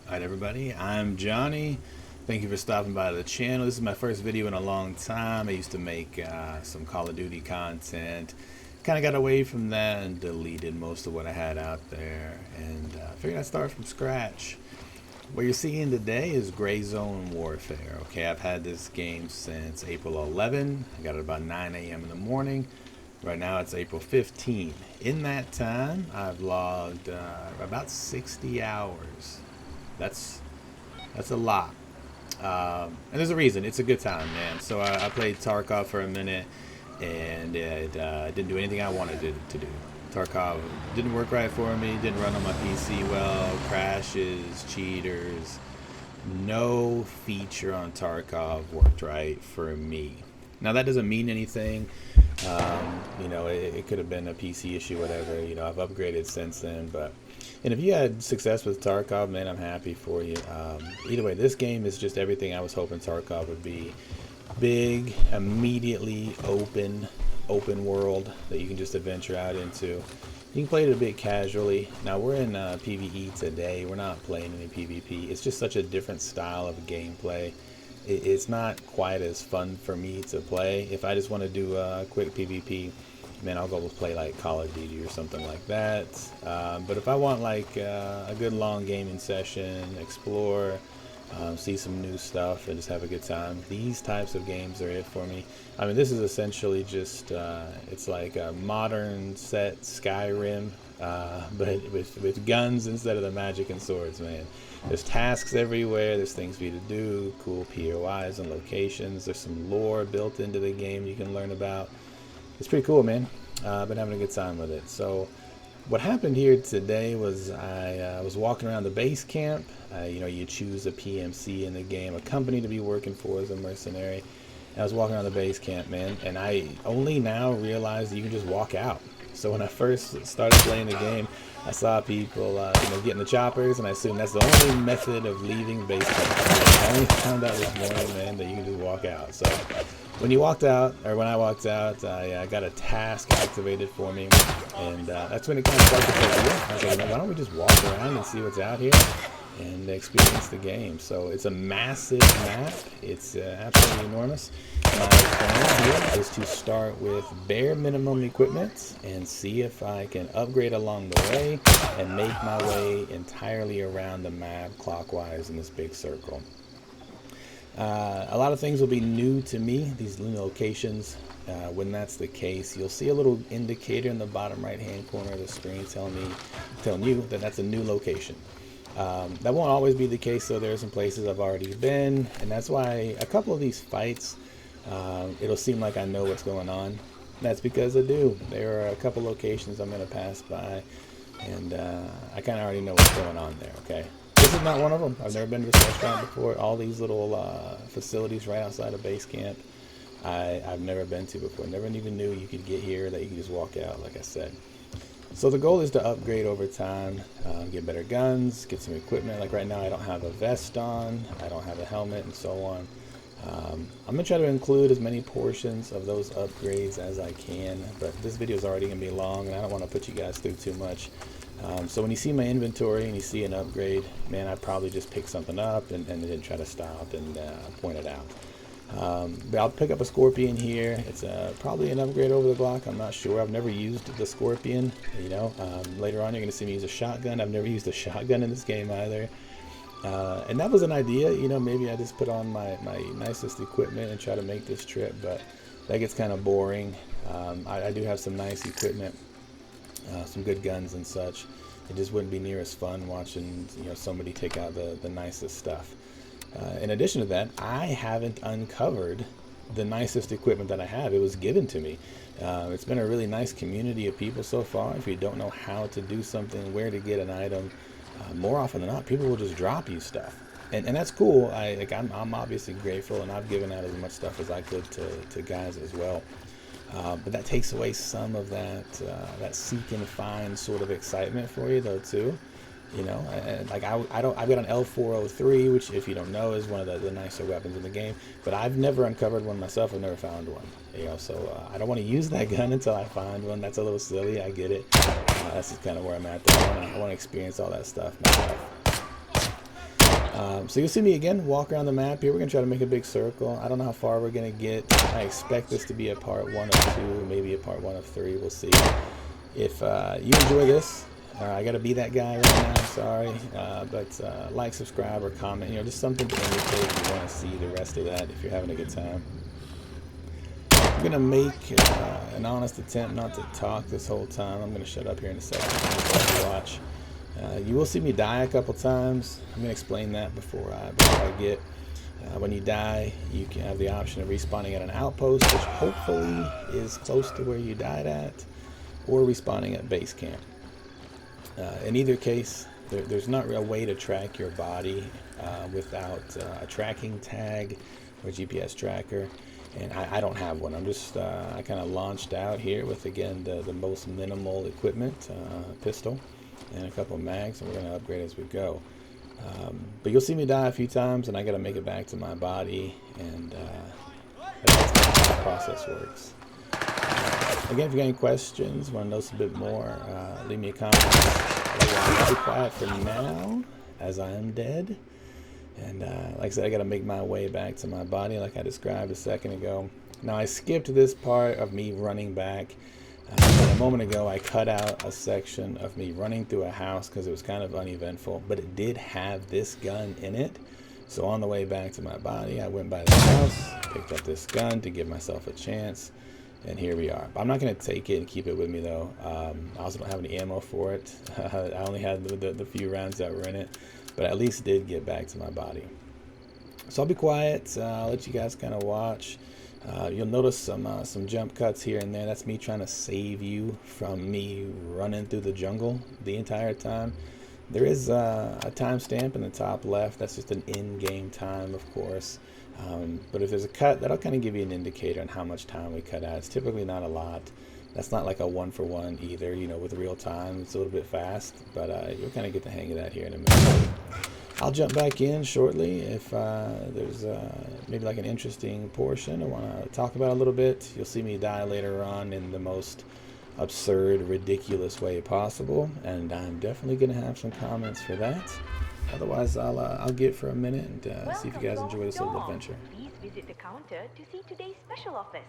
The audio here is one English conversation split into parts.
Alright everybody, I'm Johnny. Thank you for stopping by the channel. This is my first video in a long time. I used to make some Call of Duty content. Kind of got away from that and deleted most of what I had out there. And figured I'd start from scratch. What you're seeing today is Gray Zone Warfare. Okay, I've had this game since April 11. I got it about 9 a.m. in the morning. Right now it's April 15. In that time, I've logged about 60 hours. That's a lot. And there's a reason. It's a good time, man. So I played Tarkov for a minute, and it didn't do anything I wanted to do. Tarkov didn't work right for me, didn't run on my PC well, crashes, cheaters. No feature on Tarkov worked right for me. Now that doesn't mean anything. It could have been a PC issue, whatever. I've upgraded since then, but and if you had success with Tarkov, man, I'm happy for you. Either way, this game is just everything I was hoping Tarkov would be. Big, immediately open world that you can just adventure out into. You can play it a bit casually. Now we're in PvE today. We're not playing any PvP. It's just such a different style of gameplay. It's not quite as fun for me to play. If I just want to do a quick PvP, man, I'll go play like Call of Duty or something like that. But if I want like a good long gaming session, explore, see some new stuff, and just have a good time, these types of games are it for me. I mean, this is essentially just it's like a modern set Skyrim, but with guns instead of the magic and swords, man. There's tasks everywhere, there's things for you to do, cool POIs and locations, there's some lore built into the game you can learn about. It's pretty cool, man. I've been having a good time with it. So what happened here today was I was walking around the base camp. You choose a PMC in the game, a company to be working for as a mercenary. And I was walking around the base camp, man, and I only now realized that you can just walk out. So when I first started playing the game, I saw people getting the choppers, and I assumed that's the only method of leaving base camp. I only found out this morning, man, that you can just walk out. So when I walked out, I got a task activated for me, and that's when it kind of sparked the idea. I was like, why don't we just walk around and see what's out here and experience the game? So it's a massive map. It's absolutely enormous. My plan here is to start with bare minimum equipment and see if I can upgrade along the way and make my way entirely around the map clockwise in this big circle. A lot of things will be new to me, these new locations. When that's the case, you'll see a little indicator in the bottom right hand corner of the screen telling you that that's a new location. That won't always be the case, though. There are some places I've already been, and that's why a couple of these fights, it'll seem like I know what's going on. That's because I do. There are a couple locations I'm going to pass by, and I kind of already know what's going on there, okay? This is not one of them. I've never been to this restaurant before. All these little facilities right outside of base camp, I've never been to before. Never even knew you could get here, that you could just walk out, like I said. So the goal is to upgrade over time, get better guns, get some equipment. Like right now I don't have a vest on, I don't have a helmet, and so on. I'm going to try to include as many portions of those upgrades as I can, but this video is already going to be long, and I don't want to put you guys through too much. So when you see my inventory and you see an upgrade, man, I'd probably just pick something up and then try to stop and point it out. But I'll pick up a Scorpion here. It's probably an upgrade over the Glock. I'm not sure. I've never used the Scorpion. Later on you're going to see me use a shotgun. I've never used a shotgun in this game either. And that was an idea. Maybe I just put on my nicest equipment and try to make this trip, but that gets kind of boring. I do have some nice equipment, some good guns and such. It just wouldn't be near as fun watching somebody take out the nicest stuff. In addition to that, I haven't uncovered the nicest equipment that I have. It was given to me. It's been a really nice community of people so far. If you don't know how to do something, where to get an item, more often than not, people will just drop you stuff. And that's cool. I'm obviously grateful, and I've given out as much stuff as I could to guys as well. But that takes away some of that seek and find sort of excitement for you, though, too. I've got an L403, which, if you don't know, is one of the nicer weapons in the game. But I've never uncovered one myself. I've never found one. So I don't want to use that gun until I find one. That's a little silly. I get it. That's just kind of where I'm at. I want to experience all that stuff myself. So you'll see me again walk around the map here. We're gonna try to make a big circle. I don't know how far we're gonna get. I expect this to be a part 1 of 2, maybe a part 1 of 3. We'll see. If you enjoy this, I gotta be that guy right now. I'm sorry, but like, subscribe, or comment. You know, just something to indicate if you want to see the rest of that. If you're having a good time. I'm gonna make an honest attempt not to talk this whole time. I'm gonna shut up here in a second. Watch. You will see me die a couple times. I'm gonna explain that before I get. When you die, you can have the option of respawning at an outpost, which hopefully is close to where you died at, or respawning at base camp. In either case, there's not a way to track your body without a tracking tag or GPS tracker. And I don't have one. I'm just, I kind of launched out here with, again, the most minimal equipment, pistol and a couple of mags, and we're going to upgrade as we go. But you'll see me die a few times, and I got to make it back to my body, and that's how the process works. Again, if you got any questions, want to know a bit more, leave me a comment. I'll be quiet for now, as I am dead. And like I said, I got to make my way back to my body like I described a second ago. Now, I skipped this part of me running back. A moment ago, I cut out a section of me running through a house because it was kind of uneventful, but it did have this gun in it. So on the way back to my body, I went by the house, picked up this gun to give myself a chance, and here we are. I'm not going to take it and keep it with me, though. I also don't have any ammo for it. I only had the few rounds that were in it, but I at least did get back to my body. So I'll be quiet. I'll let you guys kind of watch. You'll notice some jump cuts here and there. That's me trying to save you from me running through the jungle the entire time. There is a timestamp in the top left. That's just an in-game time, of course. But if there's a cut, that'll kind of give you an indicator on how much time we cut out. It's typically not a lot. That's not like a 1-for-1 either, you know, with real time. It's a little bit fast, but you'll kind of get the hang of that here in a minute. I'll jump back in shortly if there's maybe like an interesting portion I want to talk about a little bit. You'll see me die later on in the most absurd, ridiculous way possible, and I'm definitely going to have some comments for that. Otherwise, I'll get for a minute and see if you guys enjoy this little adventure. Please visit the counter to see today's special offers.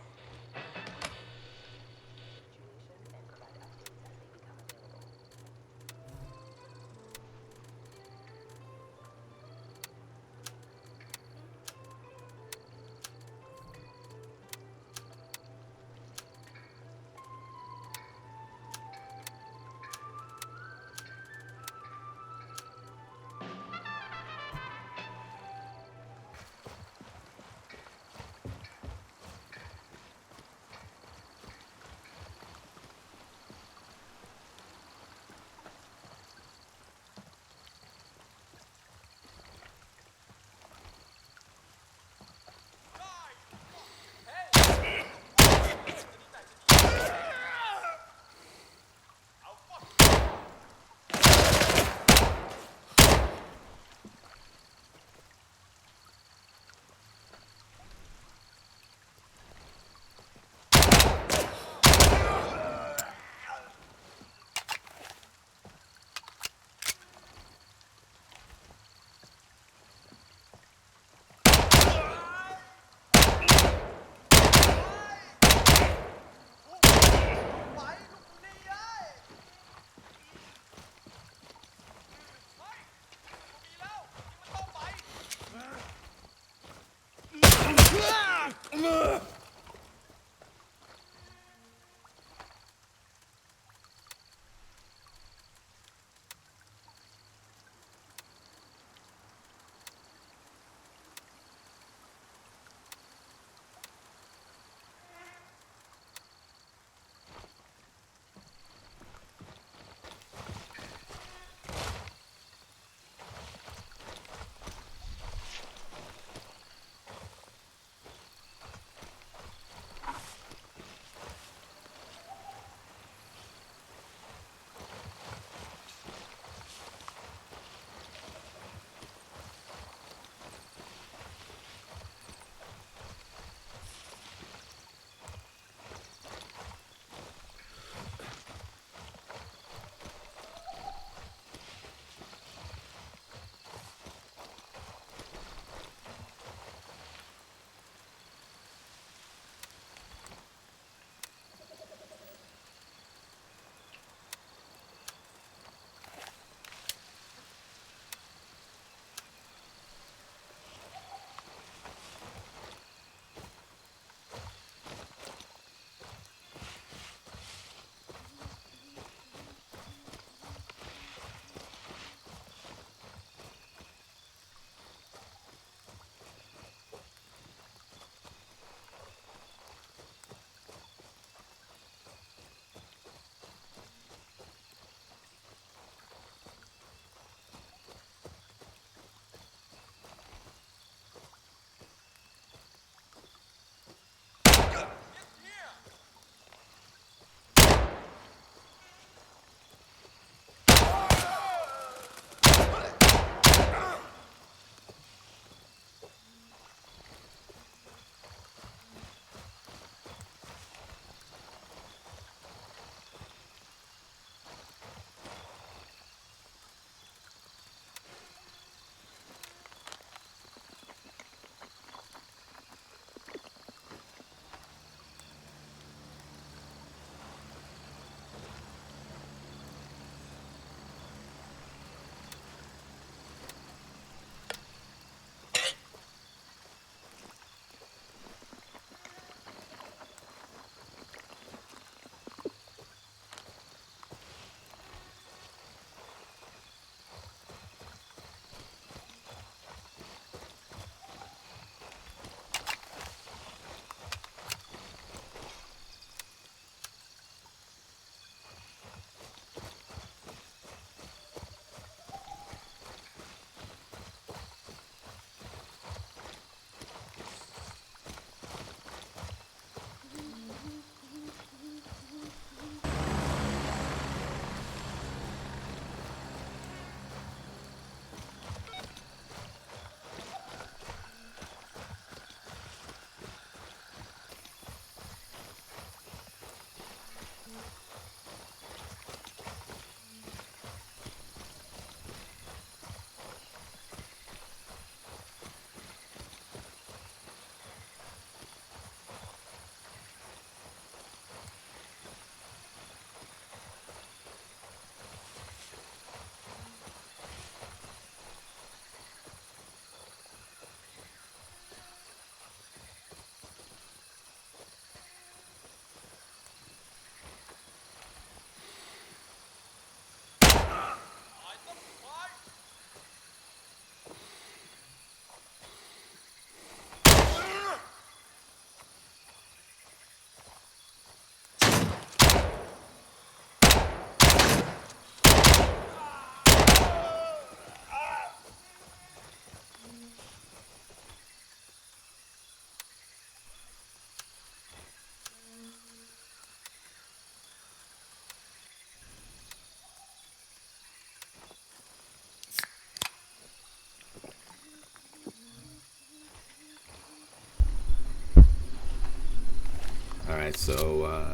So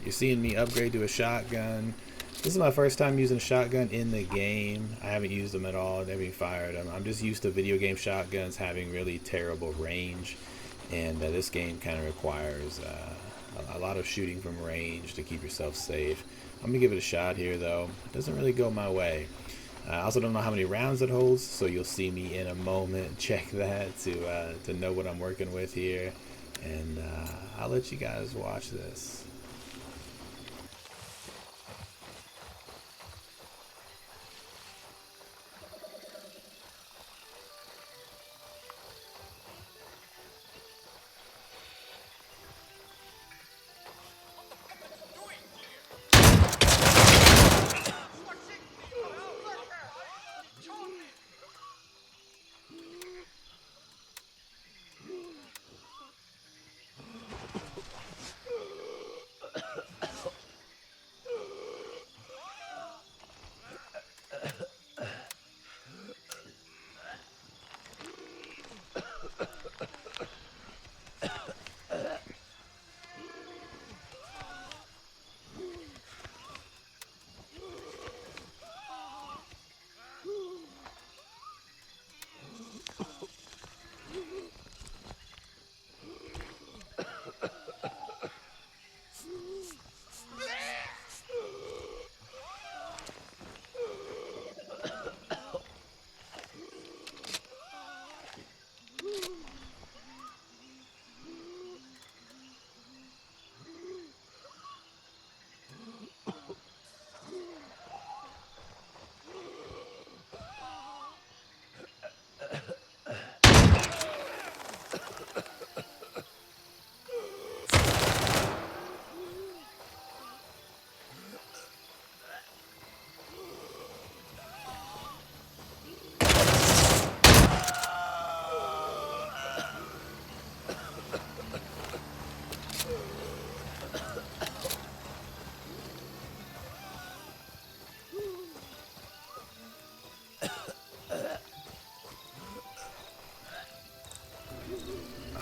you're seeing me upgrade to a shotgun. This is my first time using a shotgun in the game. I haven't used them at all, never even fired them. I'm just used to video game shotguns having really terrible range, and this game kind of requires a lot of shooting from range to keep yourself safe. I'm gonna give it a shot here though. It doesn't really go my way. I also don't know how many rounds it holds, so you'll see me in a moment check that to know what I'm working with here, and I'll let you guys watch this.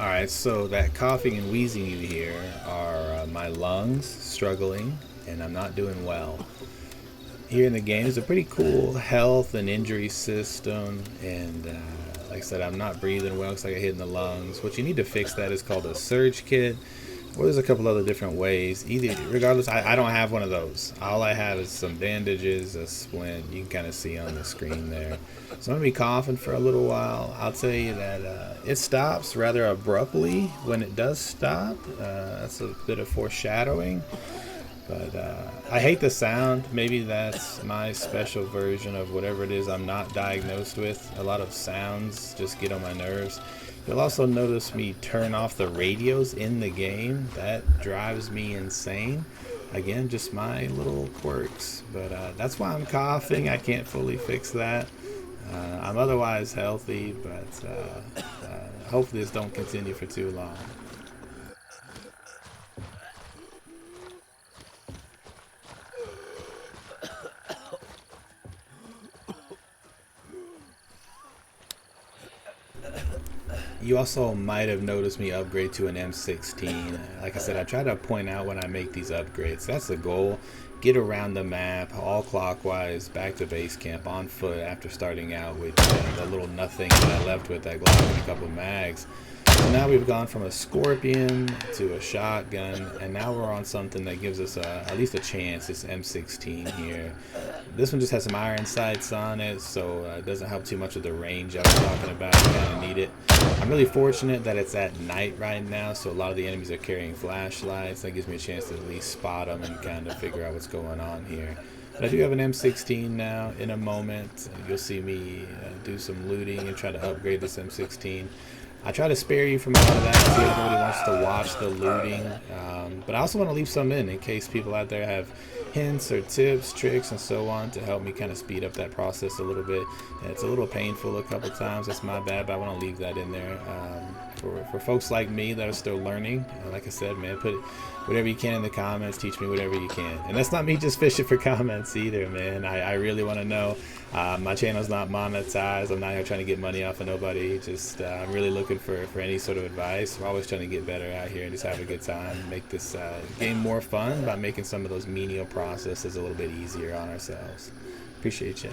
Alright, so that coughing and wheezing you hear are my lungs struggling, and I'm not doing well. Here in the game is a pretty cool health and injury system, and like I said, I'm not breathing well because I got hit in the lungs. What you need to fix that is called a surge kit, or there's a couple other different ways. Regardless, I don't have one of those. All I have is some bandages, a splint. You can kind of see on the screen there. So I'm going to be coughing for a little while. I'll tell you that it stops rather abruptly when it does stop. That's a bit of foreshadowing. But I hate the sound. Maybe that's my special version of whatever it is I'm not diagnosed with. A lot of sounds just get on my nerves. You'll also notice me turn off the radios in the game. That drives me insane. Again, just my little quirks. But that's why I'm coughing. I can't fully fix that. I'm otherwise healthy, but hopefully this don't continue for too long. You also might have noticed me upgrade to an M16. Like I said, I try to point out when I make these upgrades. That's the goal. Get around the map, all clockwise, back to base camp on foot after starting out with the little nothing that I left with, that Glock and a couple mags. So now we've gone from a Scorpion to a shotgun, and now we're on something that gives us at least a chance. This M16 here. This one just has some iron sights on it, so it doesn't help too much with the range I was talking about. You kind of need it. I'm really fortunate that it's at night right now, so a lot of the enemies are carrying flashlights. That gives me a chance to at least spot them and kind of figure out what's going on here. But I do have an M16 now. In a moment, you'll see me do some looting and try to upgrade this M16. I try to spare you from a lot of that because everybody wants to watch the looting, but I also want to leave some in case people out there have hints or tips, tricks, and so on to help me kind of speed up that process a little bit. And it's a little painful a couple times. That's my bad, but I want to leave that in there. for folks like me that are still learning. Like I said, man, put whatever you can in the comments. Teach me whatever you can. And that's not me just fishing for comments either, man. I really want to know. My channel's not monetized. I'm not here trying to get money off of nobody. Just I'm really looking for any sort of advice. We're always trying to get better out here and just have a good time. Make this game more fun by making some of those menial processes a little bit easier on ourselves. Appreciate you.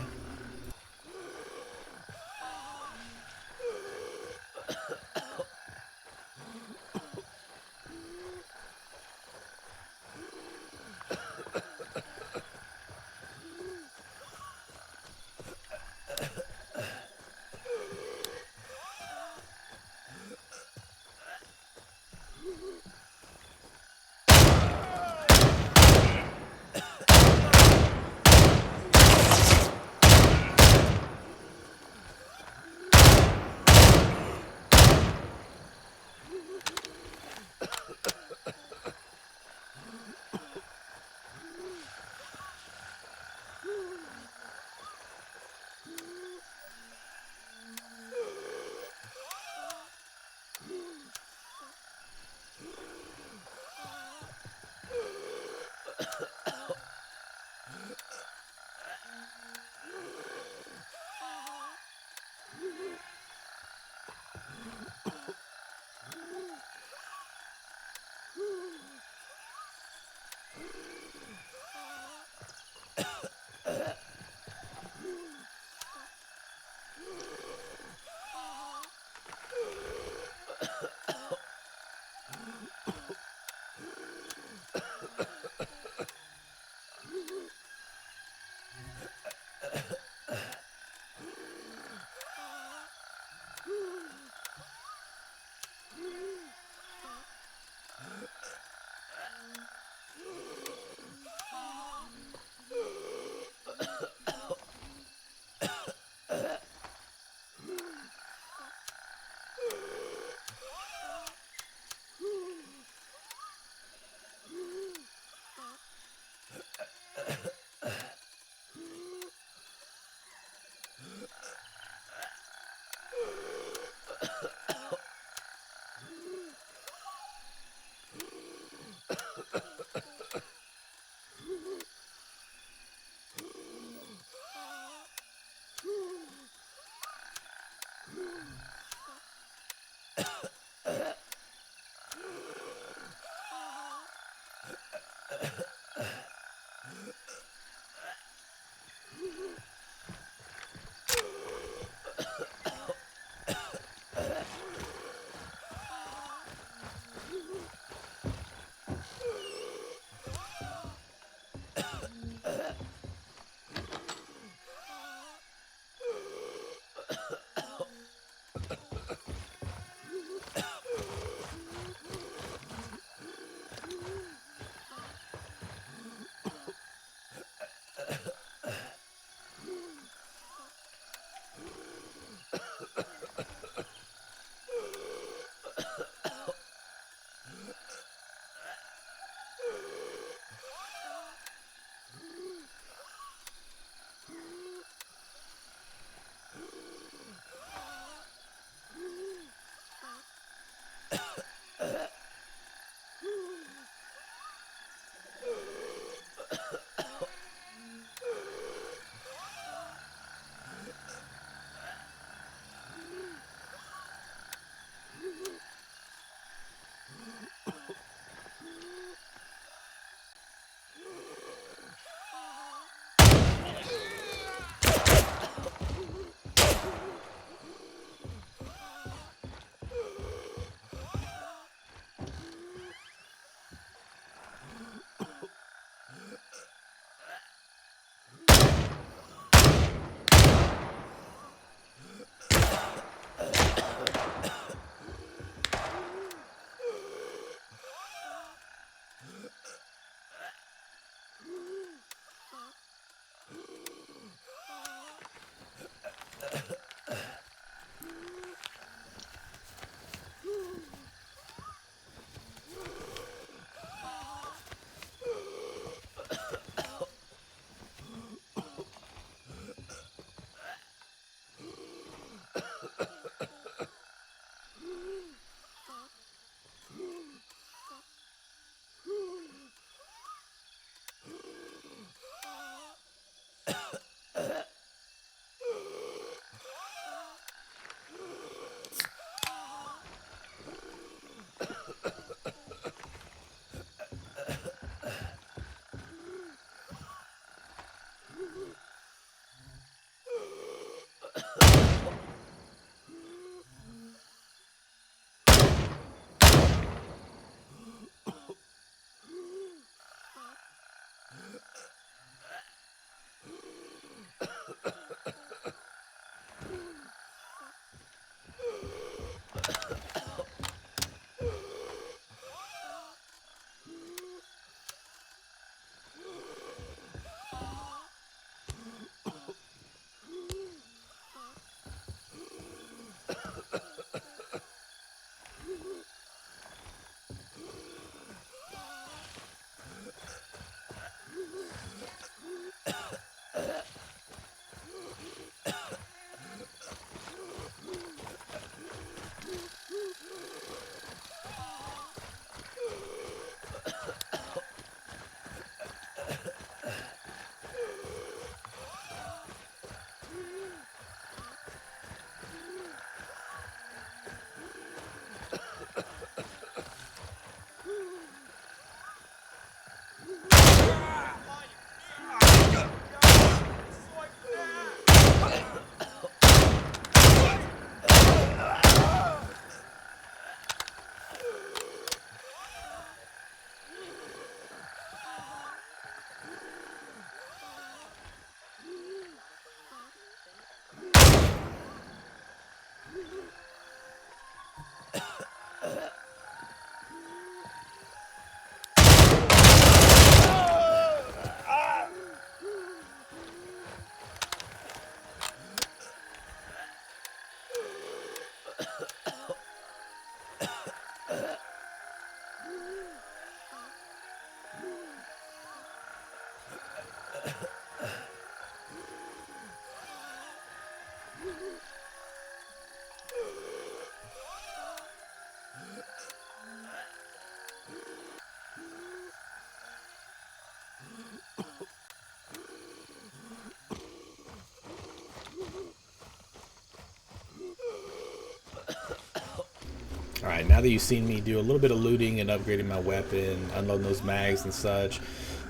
Alright, now that you've seen me do a little bit of looting and upgrading my weapon, unloading those mags and such,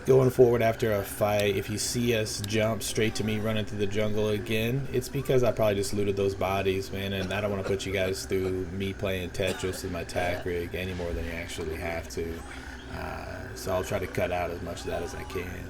going forward after a fight, if you see us jump straight to me running through the jungle again, it's because I probably just looted those bodies, man, and I don't want to put you guys through me playing Tetris with my tack rig any more than you actually have to. So I'll try to cut out as much of that as I can.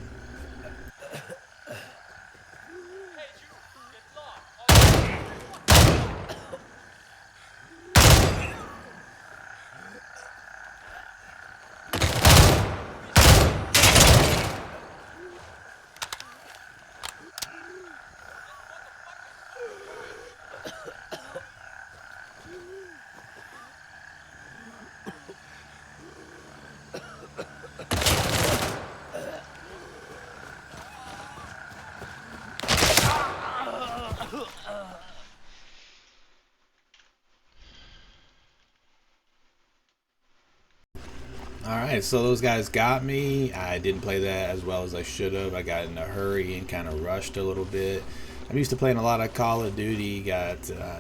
Alright, so those guys got me. I didn't play that as well as I should have. I got in a hurry and kind of rushed a little bit. I'm used to playing a lot of Call of Duty, got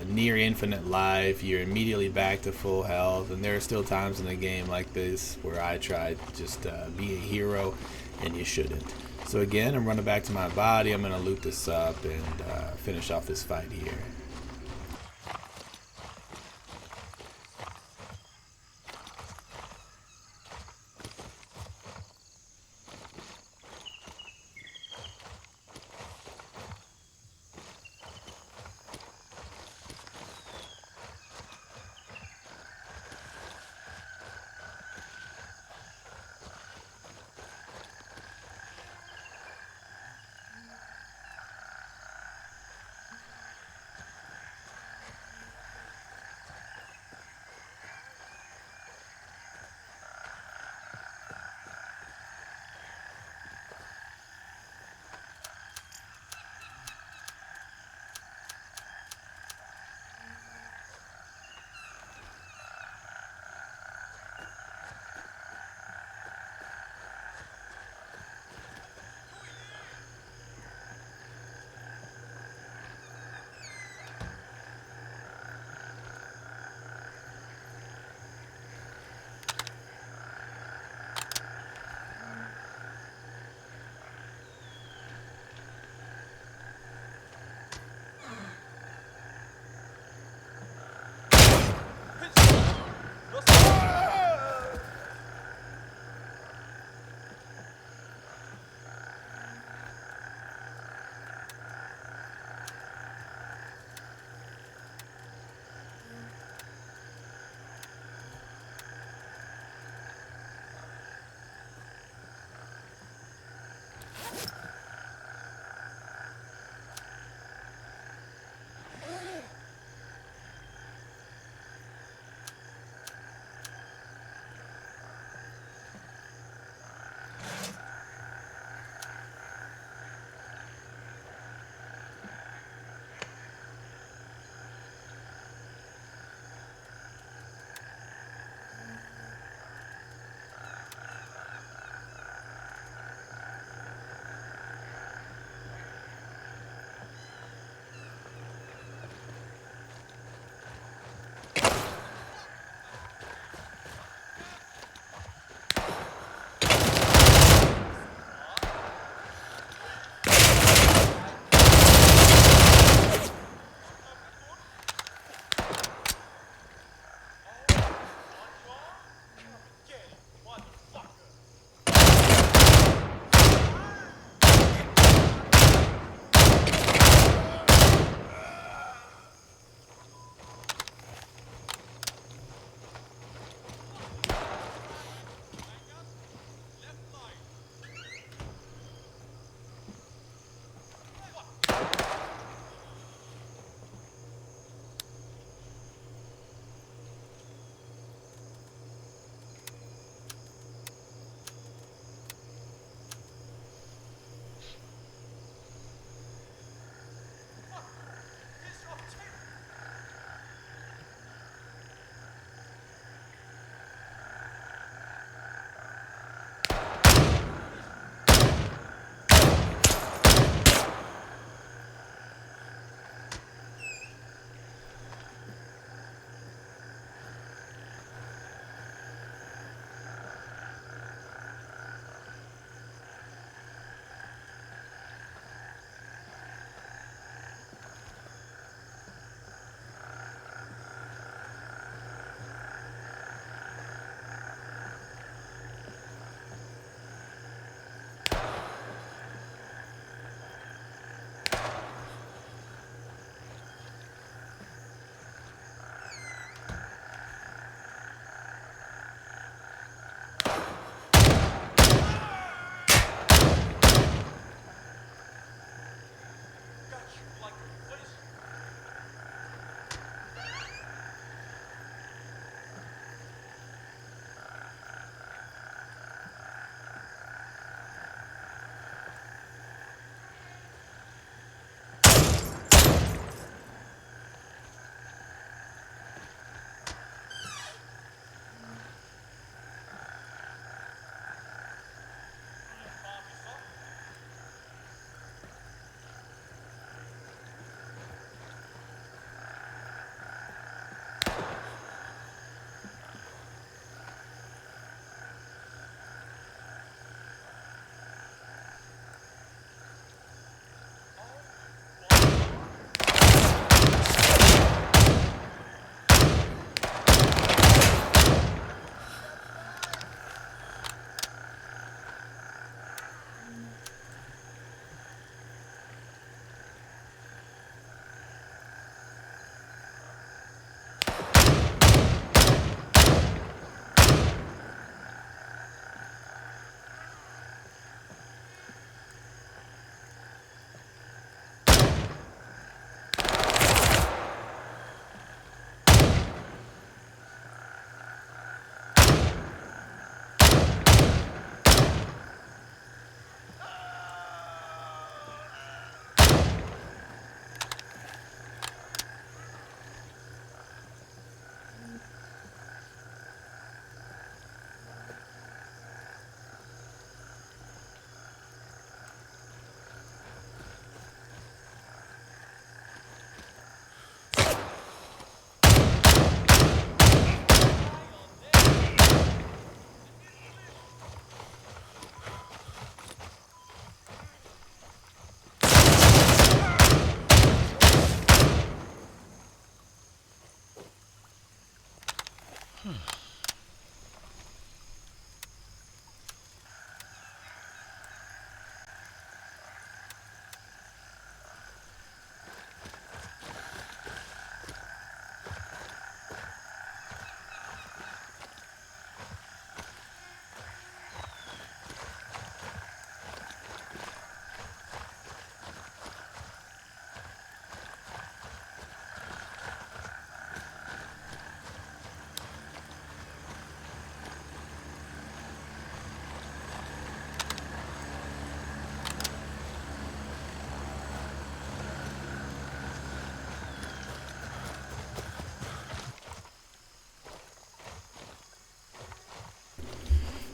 near infinite life, you're immediately back to full health, and there are still times in a game like this where I try to just be a hero, and you shouldn't. So again, I'm running back to my body. I'm going to loot this up and finish off this fight here.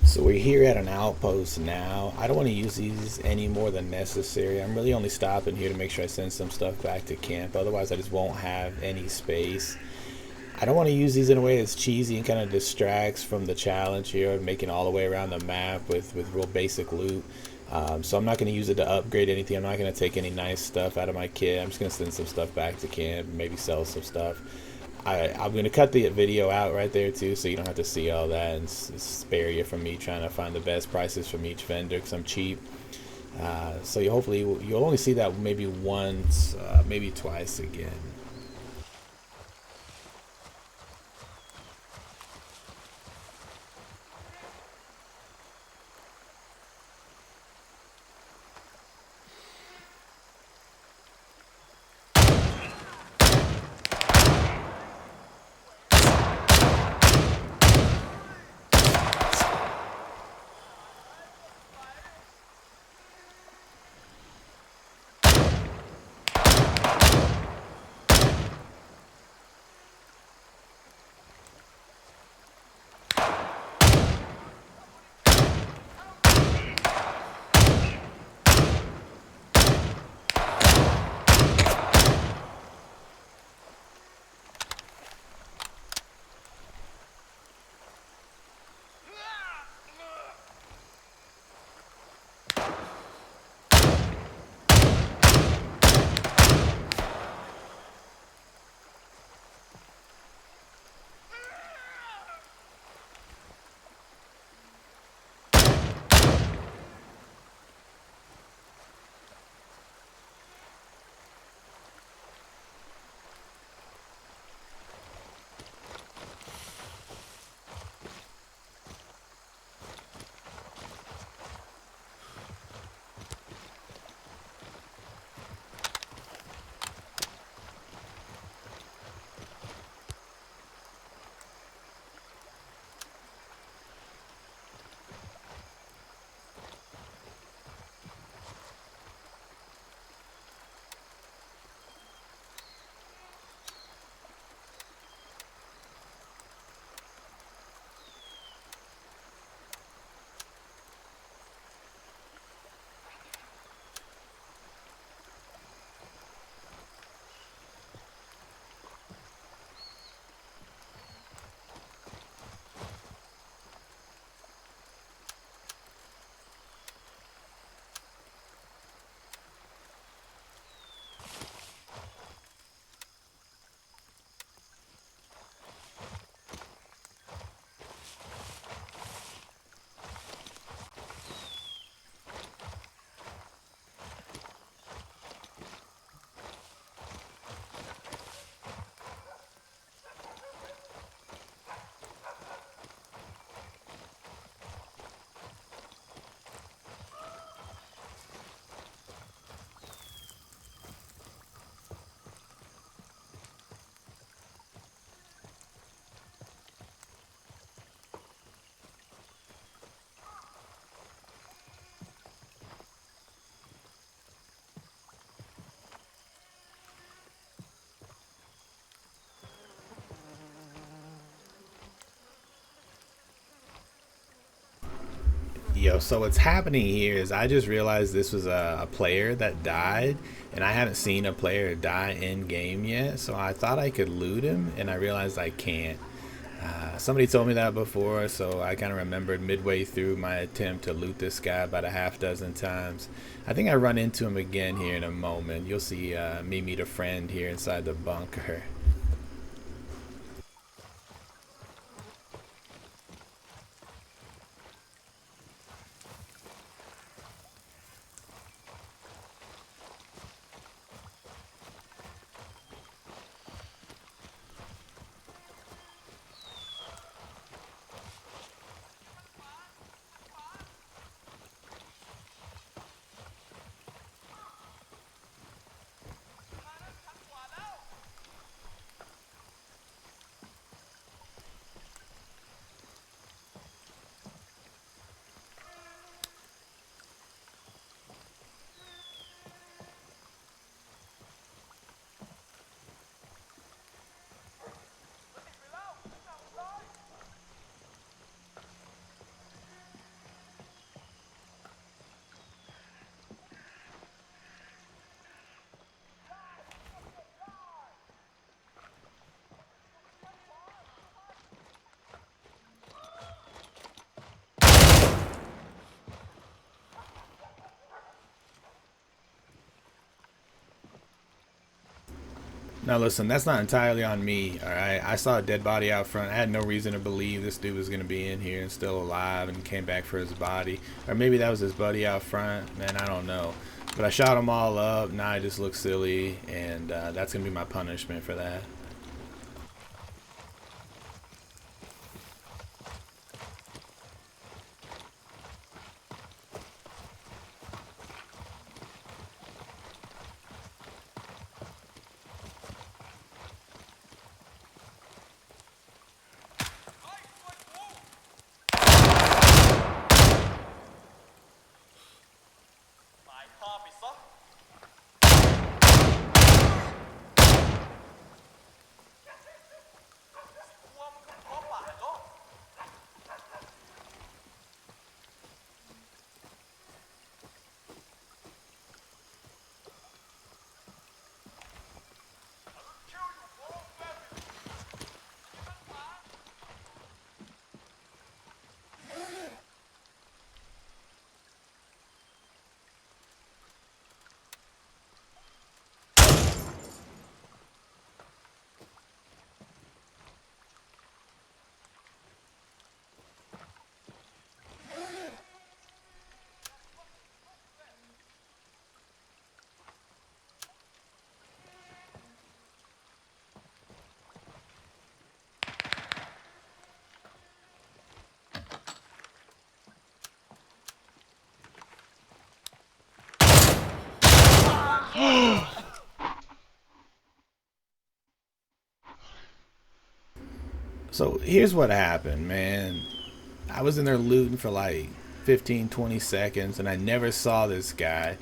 So we're here at an outpost now. I don't want to use these any more than necessary. I'm really only stopping here to make sure I send some stuff back to camp. Otherwise, I just won't have any space. I don't want to use these in a way that's cheesy and kind of distracts from the challenge here, making all the way around the map with real basic loot. So I'm not going to use it to upgrade anything. I'm not going to take any nice stuff out of my kit. I'm just going to send some stuff back to camp, maybe sell some stuff. I'm going to cut the video out right there too, so you don't have to see all that and spare you from me trying to find the best prices from each vendor because I'm cheap. So hopefully you'll only see that maybe once, maybe twice again. Yo, so what's happening here is I just realized this was a player that died, and I haven't seen a player die in game yet, so I thought I could loot him, and I realized I can't. Somebody told me that before, so I kind of remembered midway through my attempt to loot this guy about a half dozen times. I think I run into him again here in a moment. You'll see me meet a friend here inside the bunker. Now listen, that's not entirely on me, alright? I saw a dead body out front. I had no reason to believe this dude was going to be in here and still alive and came back for his body. Or maybe that was his buddy out front. Man, I don't know. But I shot them all up. Now I just look silly, and that's going to be my punishment for that. So here's what happened, man. I was in there looting for like 15, 20 seconds, and I never saw this guy.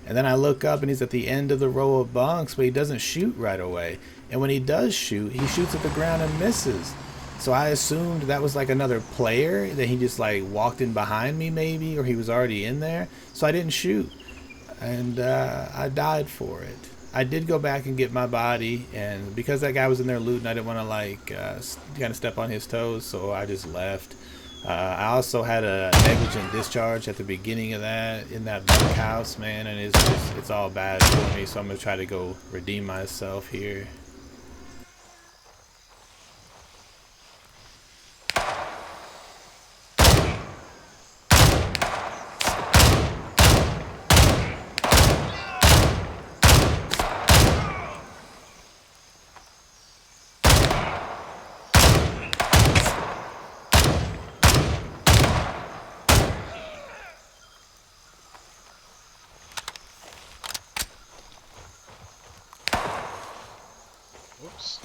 And then I look up and he's at the end of the row of bunks, but he doesn't shoot right away. And when he does shoot, he shoots at the ground and misses. So I assumed that was like another player, that he just like walked in behind me maybe, or he was already in there. So I didn't shoot, and I died for it. I did go back and get my body, and because that guy was in there looting, I didn't want to like kind of step on his toes, so I just left. I also had a negligent discharge at the beginning of that, in that bunkhouse, man, and it's all bad for me, so I'm gonna try to go redeem myself here. Whoops.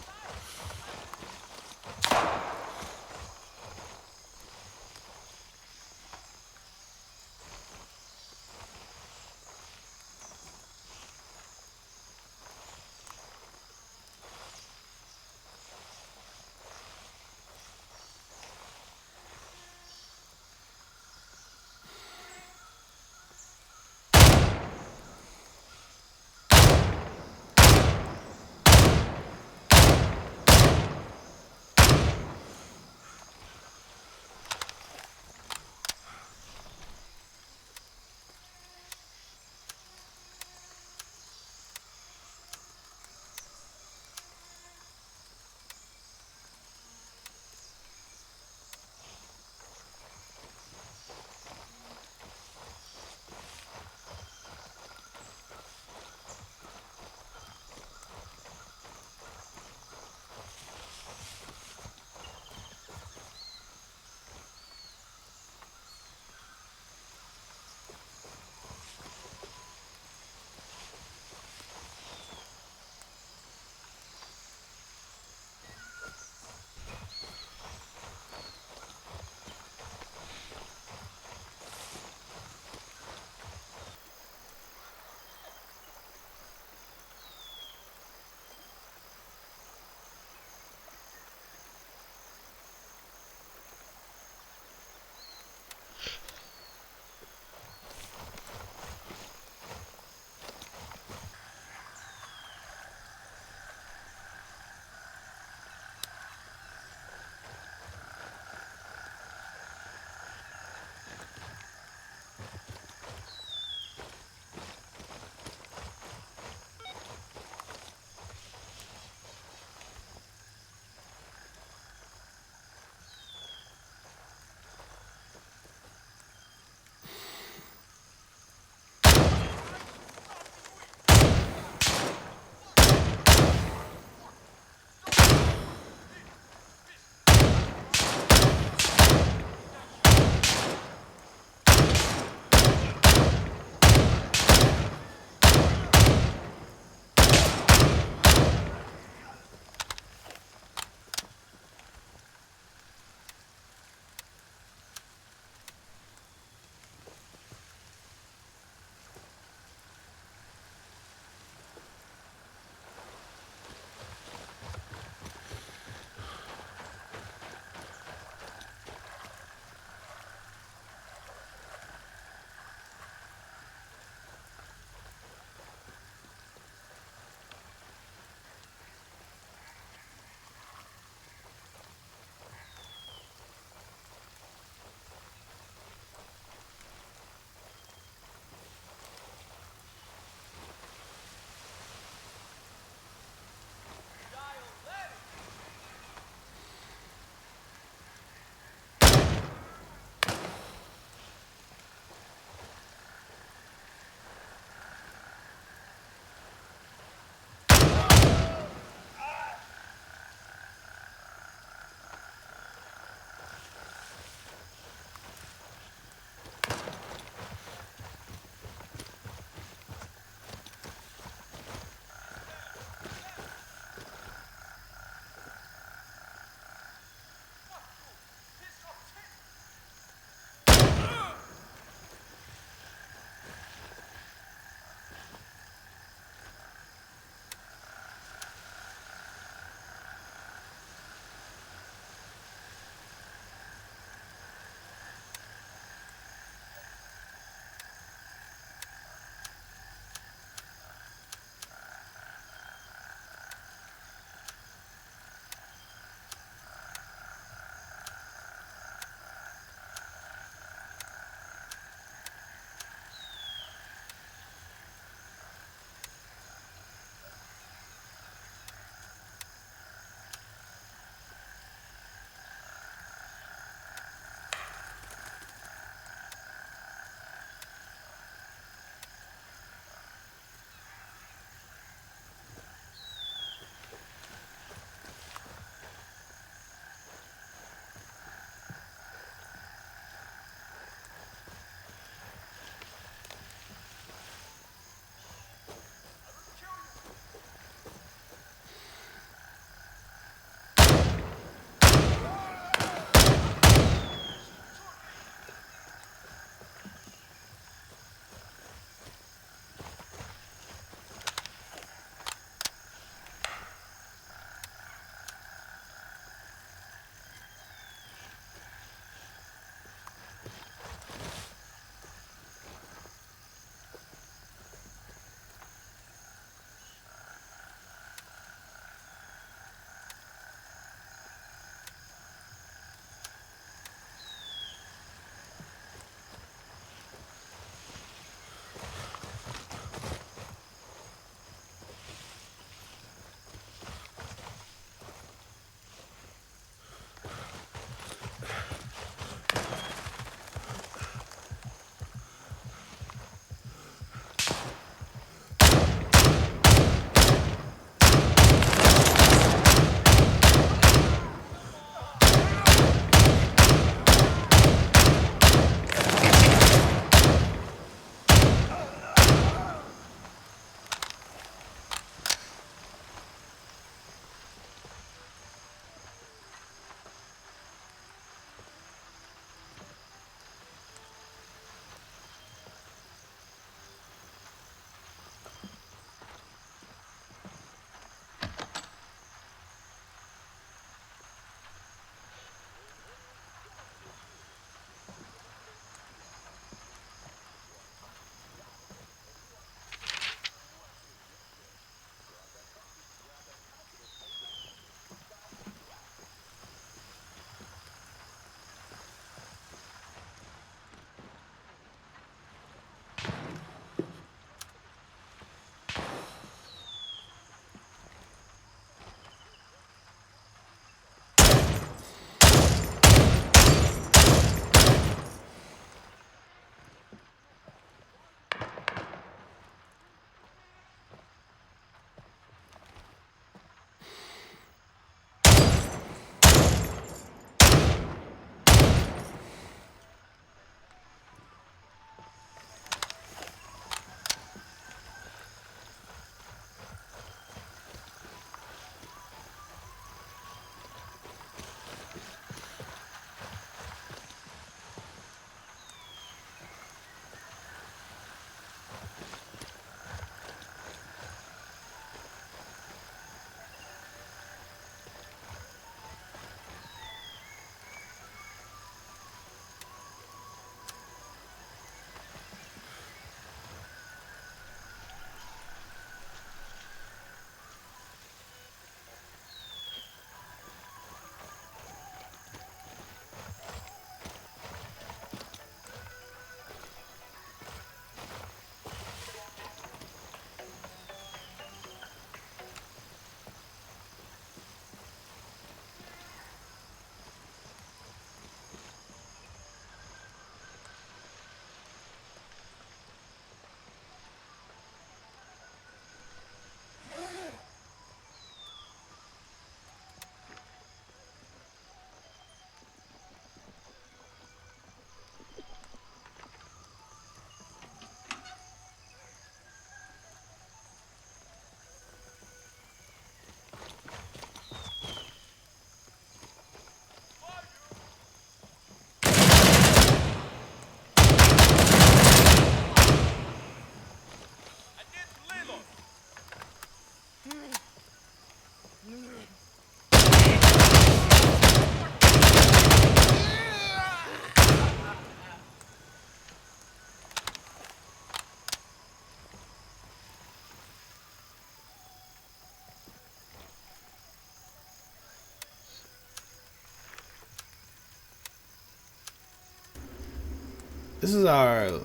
This is our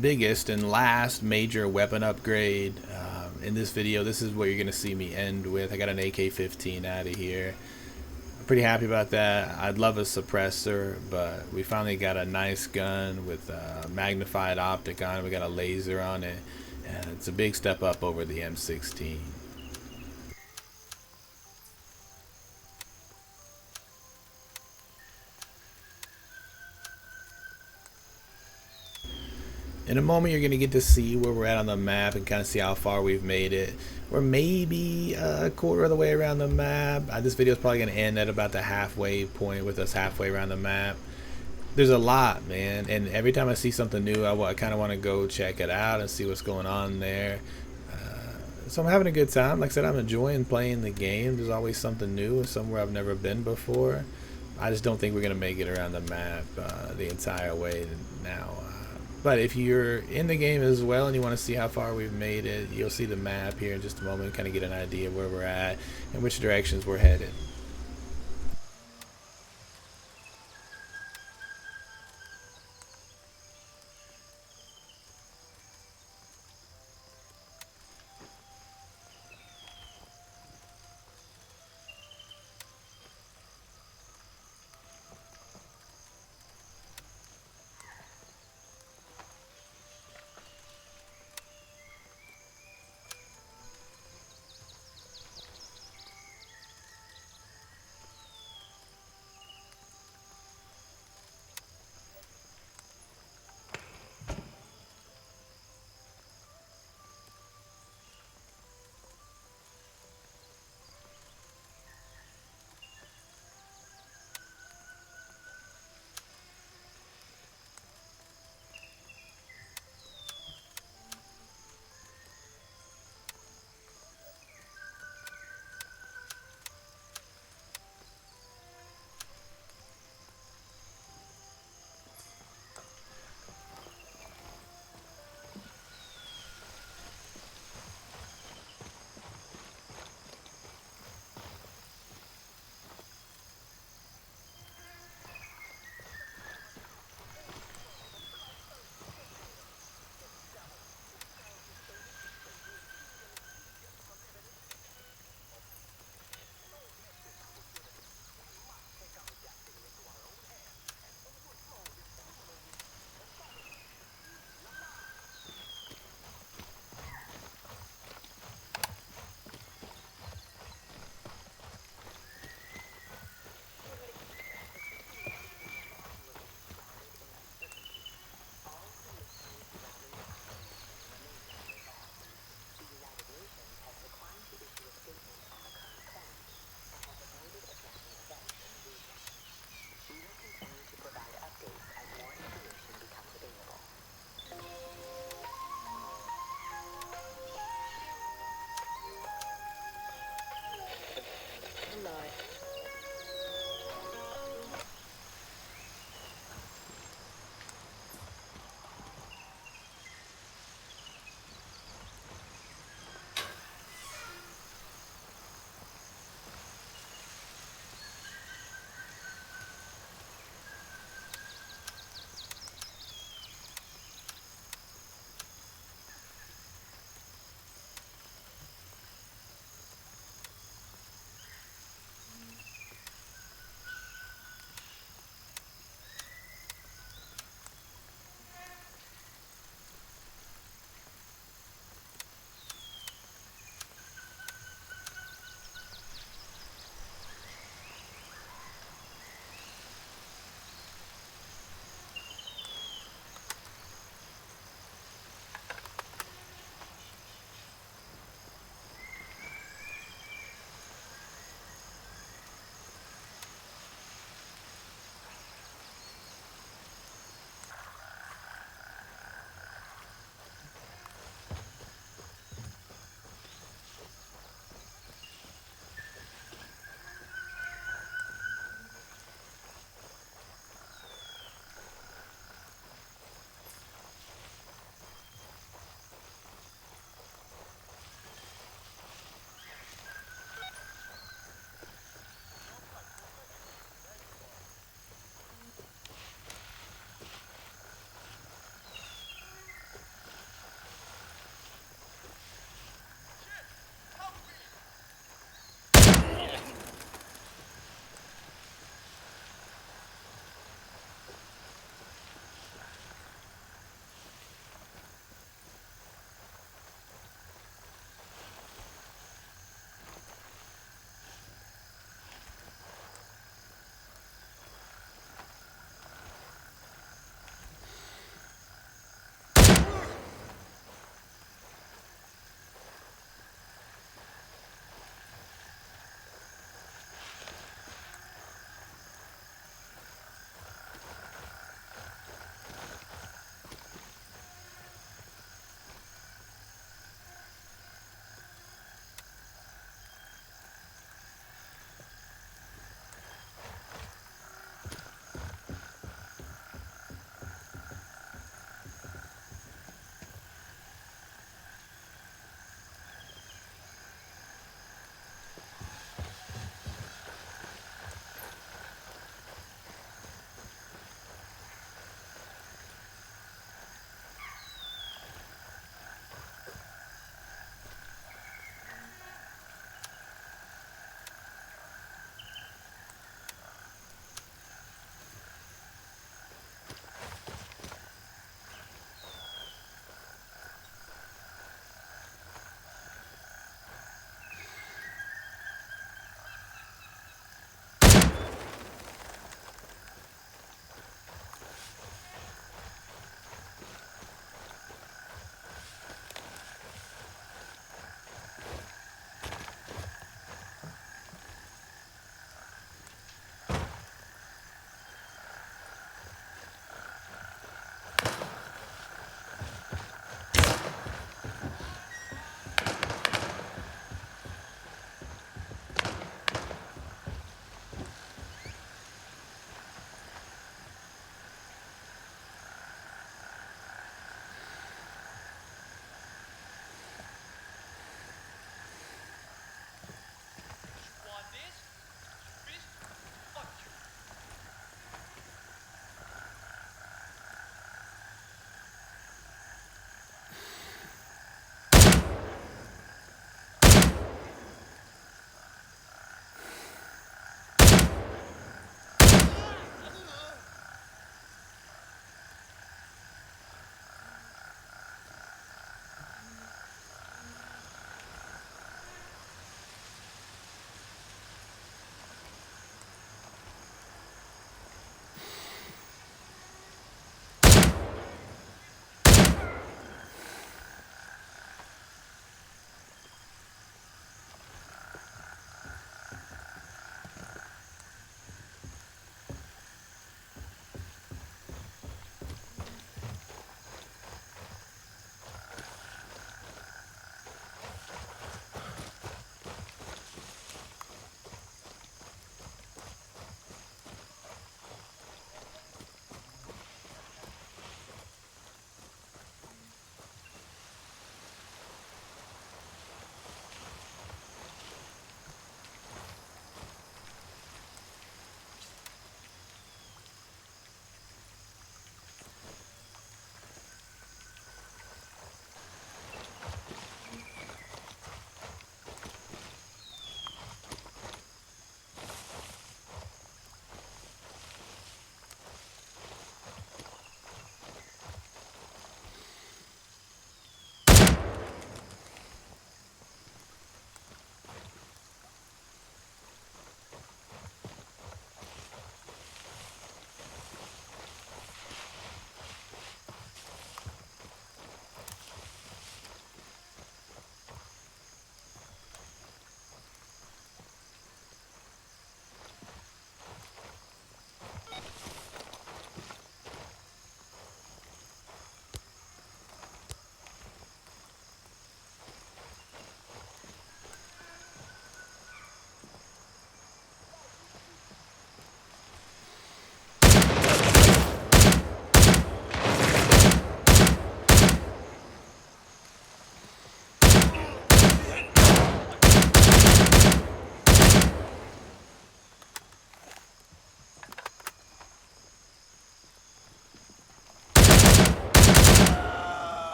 biggest and last major weapon upgrade. In this video, this is what you're going to see me end with. I got an AK-15 out of here. I'm pretty happy about that. I'd love a suppressor, but we finally got a nice gun with a magnified optic on it. We got a laser on it, and it's a big step up over the M16. In a moment, you're going to get to see where we're at on the map and kind of see how far we've made it. We're maybe a quarter of the way around the map. This video is probably going to end at about the halfway point with us halfway around the map. There's a lot, man, and every time I see something new, I kind of want to go check it out and see what's going on there. So I'm having a good time. Like I said, I'm enjoying playing the game. There's always something new, somewhere I've never been before. I just don't think we're going to make it around the map the entire way now. But if you're in the game as well and you want to see how far we've made it, you'll see the map here in just a moment and kind of get an idea of where we're at and which directions we're headed.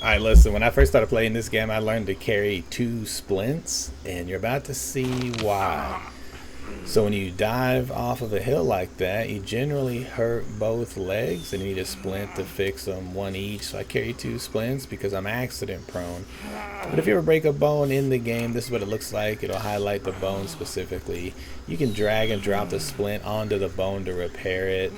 Alright, listen, when I first started playing this game, I learned to carry 2 splints, and you're about to see why. So when you dive off of a hill like that, you generally hurt both legs and you need a splint to fix them, 1 each. So I carry 2 splints because I'm accident prone. But if you ever break a bone in the game, this is what it looks like. It'll highlight the bone specifically. You can drag and drop the splint onto the bone to repair it.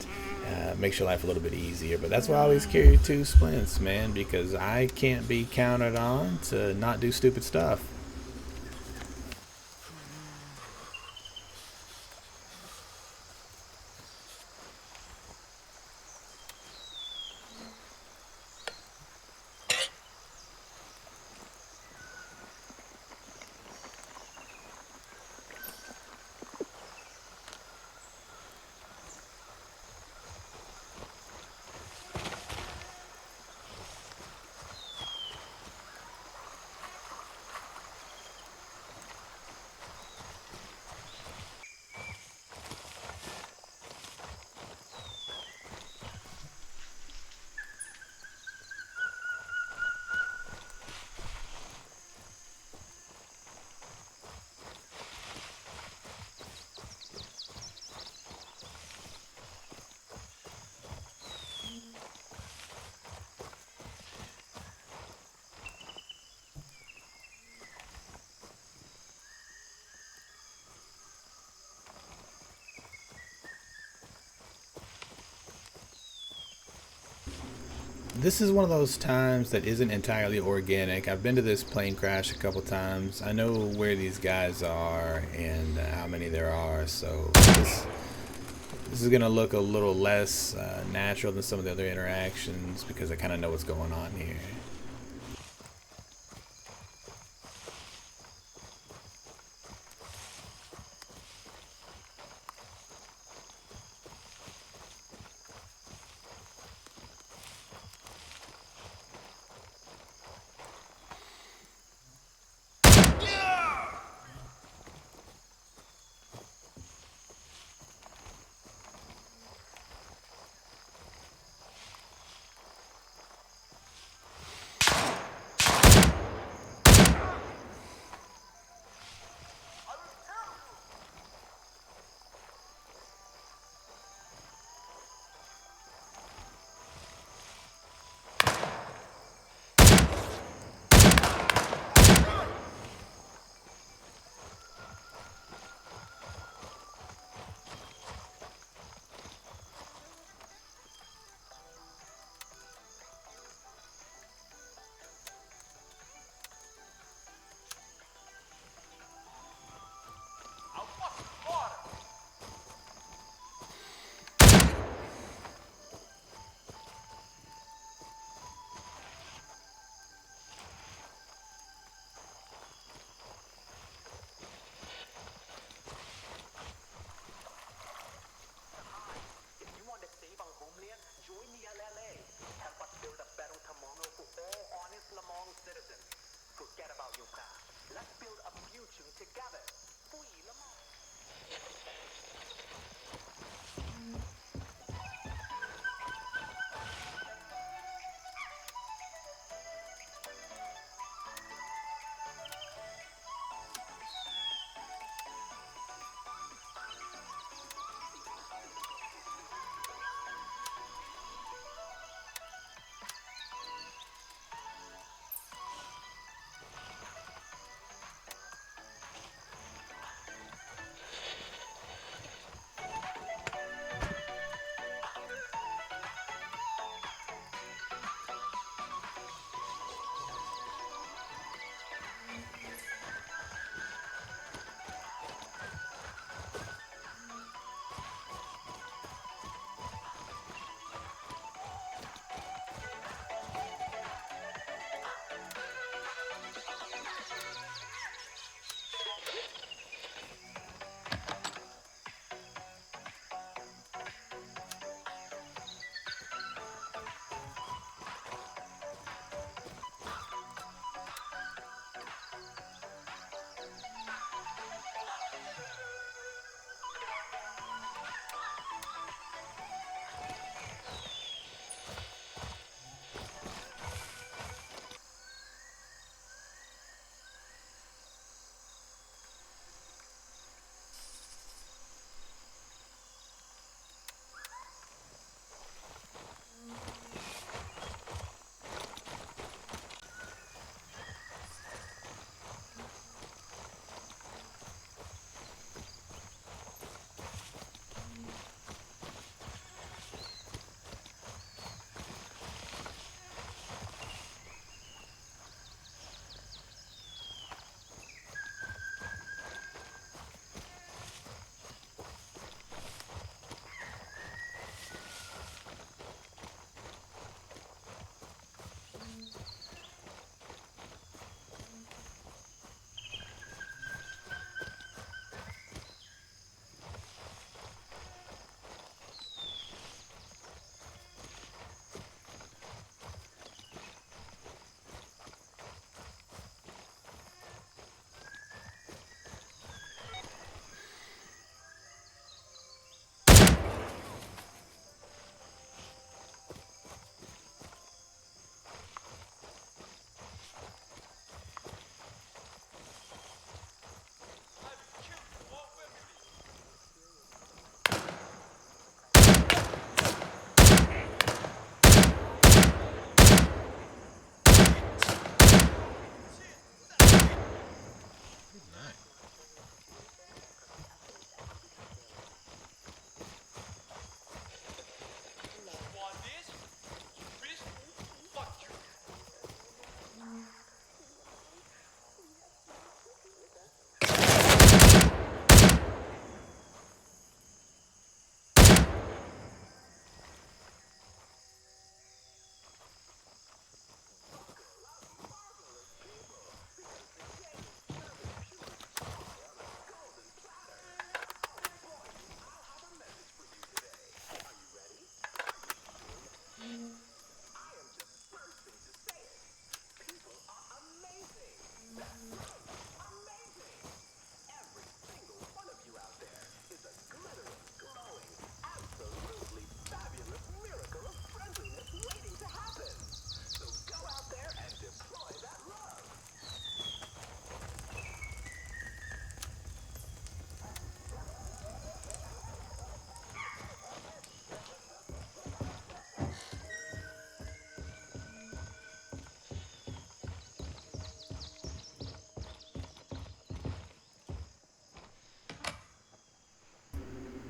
Makes your life a little bit easier. But that's why I always carry 2 splints, man, because I can't be counted on to not do stupid stuff. This is one of those times that isn't entirely organic. I've been to this plane crash a couple times. I know where these guys are and how many there are, so this is gonna look a little less natural than some of the other interactions because I kind of know what's going on here.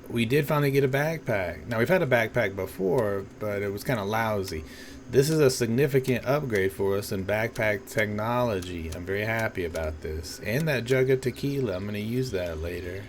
We did finally get a backpack. Now, we've had a backpack before, but it was kind of lousy. This is a significant upgrade for us in backpack technology. I'm very happy about this. And that jug of tequila, I'm going to use that later.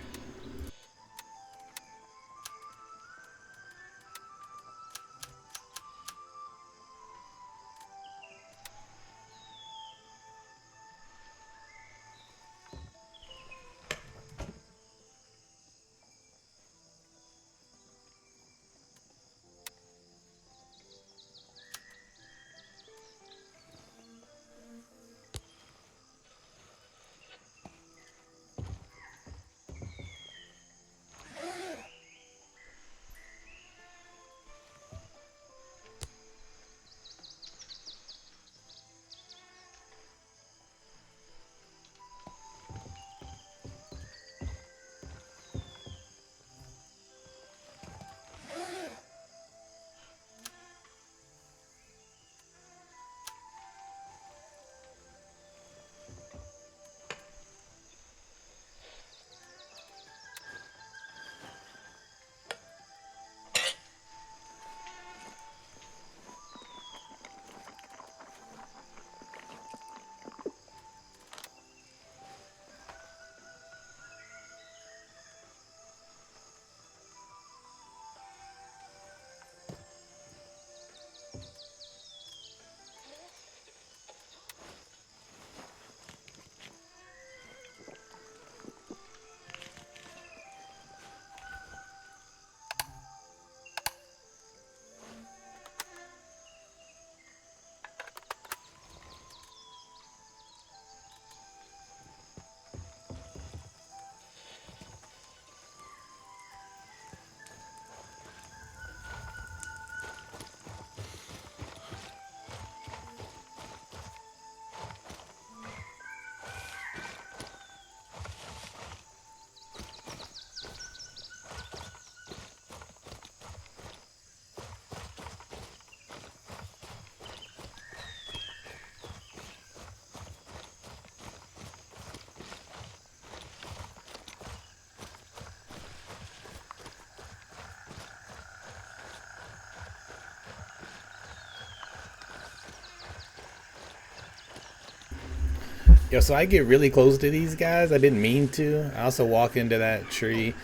Yo, so I get really close to these guys. I didn't mean to. I also walk into that tree.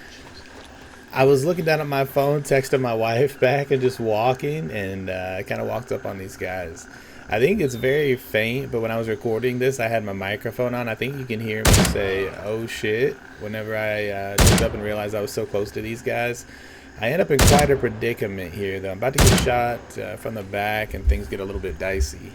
I was looking down at my phone, texting my wife back, and just walking, and I kind of walked up on these guys. I think it's very faint, but when I was recording this, I had my microphone on. I think you can hear me say, "Oh shit," whenever I looked up and realized I was so close to these guys. I end up in quite a predicament here, though. I'm about to get shot from the back, and things get a little bit dicey.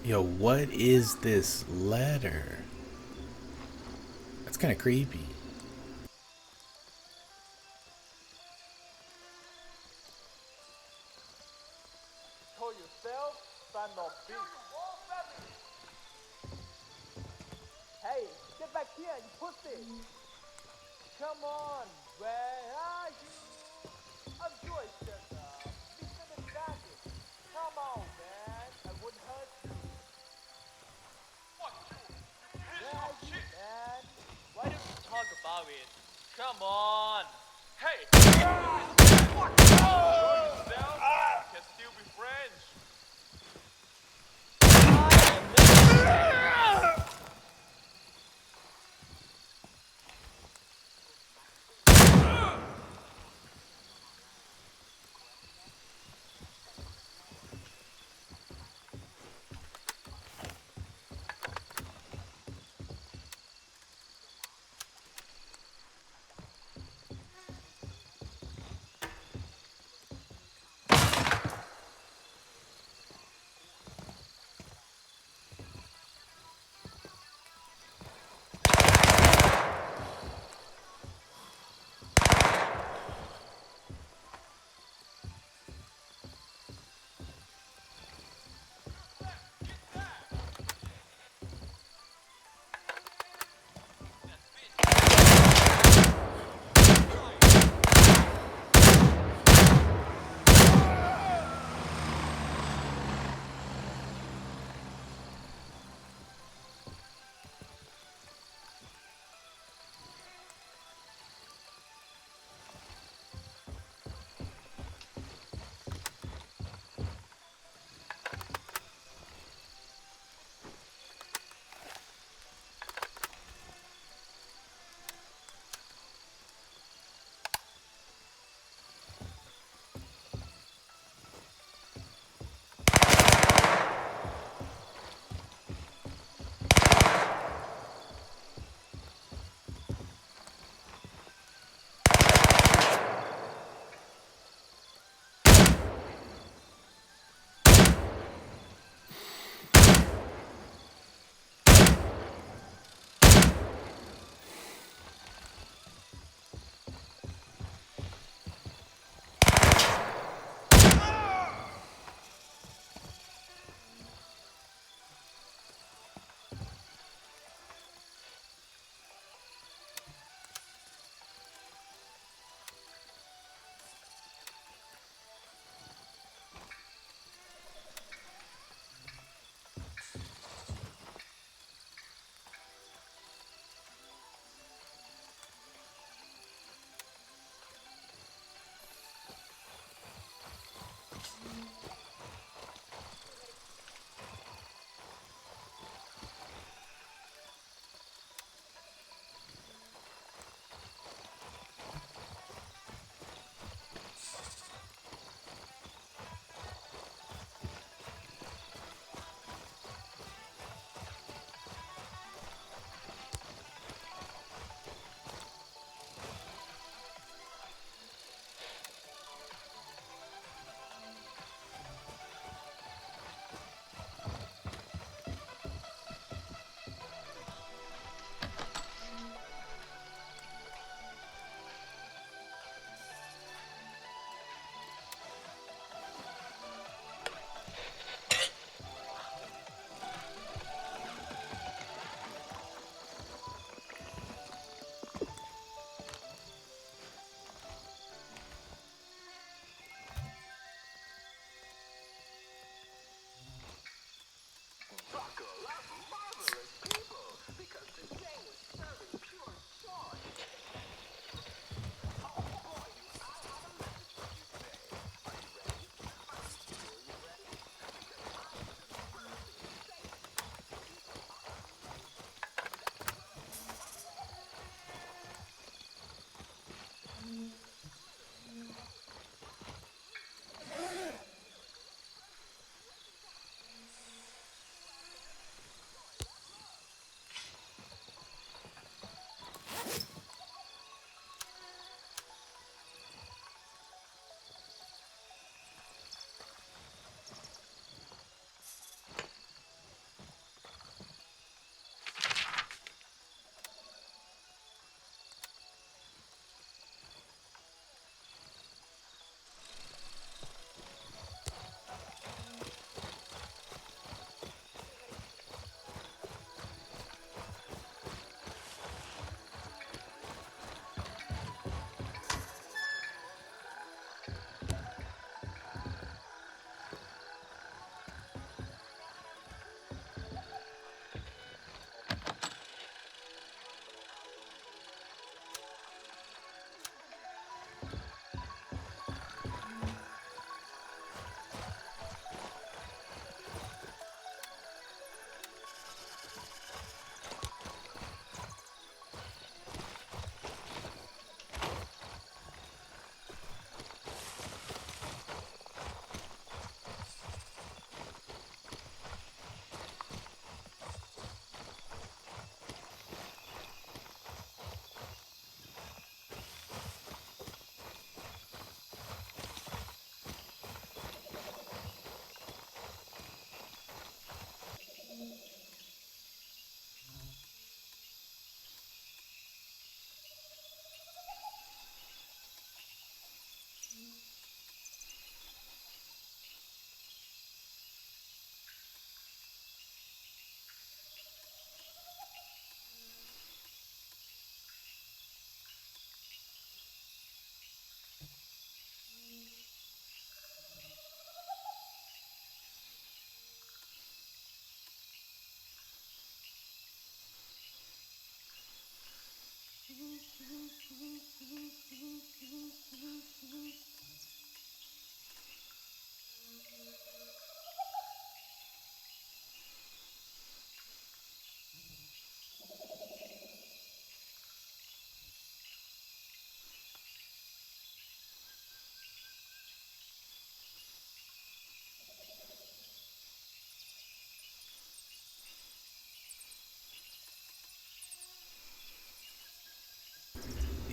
Yo, what is this letter? That's kind of creepy. Call yourself son of bitch. Hey, get back here, you pussy! Come on, where are you? I'm sure it's just misunderstanding. Come on, man, I wouldn't hurt you. Fuck you! You piece Where are of you, shit! man? Why don't we talk about it? Come on! Hey! Fuck! Show yourself! We can still be friends!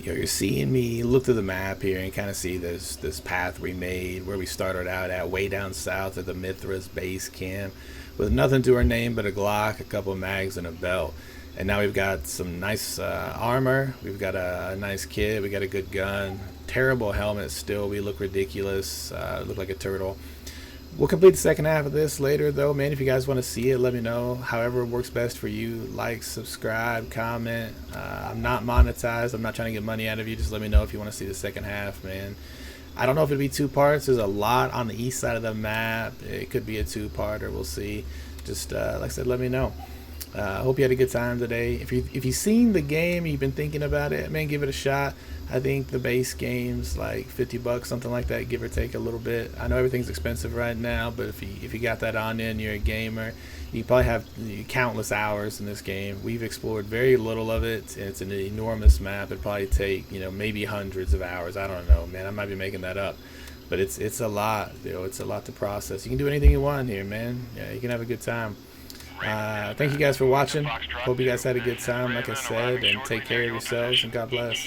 You're seeing me look through the map here and kind of see this path we made where we started out at way down south at the Mithras base camp with nothing to our name but a Glock, a couple of mags, and a belt. And now we've got some nice armor, we've got a nice kit, we got a good gun, terrible helmet still, we look ridiculous, look like a turtle. We'll complete the second half of this later though, man. If you guys want to see it, let me know. However works best for you. Like, subscribe, comment. I'm not monetized. I'm not trying to get money out of you. Just let me know if you want to see the second half, man. I don't know if it'll be 2 parts. There's a lot on the east side of the map. It could be a 2-parter. We'll see. Just like I said, let me know. I hope you had a good time today. If you've seen the game, you've been thinking about it, man, give it a shot. I think the base game's like $50, something like that, give or take a little bit. I know everything's expensive right now, but if you got that on in, you're a gamer, you probably have countless hours in this game. We've explored very little of it. It's an enormous map. It'd probably take, you know, maybe hundreds of hours. I don't know, man. I might be making that up, but it's a lot. You know, it's a lot to process. You can do anything you want here, man. Yeah, you can have a good time. Thank you guys for watching. Hope you guys had a good time, like I said, and take care of yourselves, and God bless.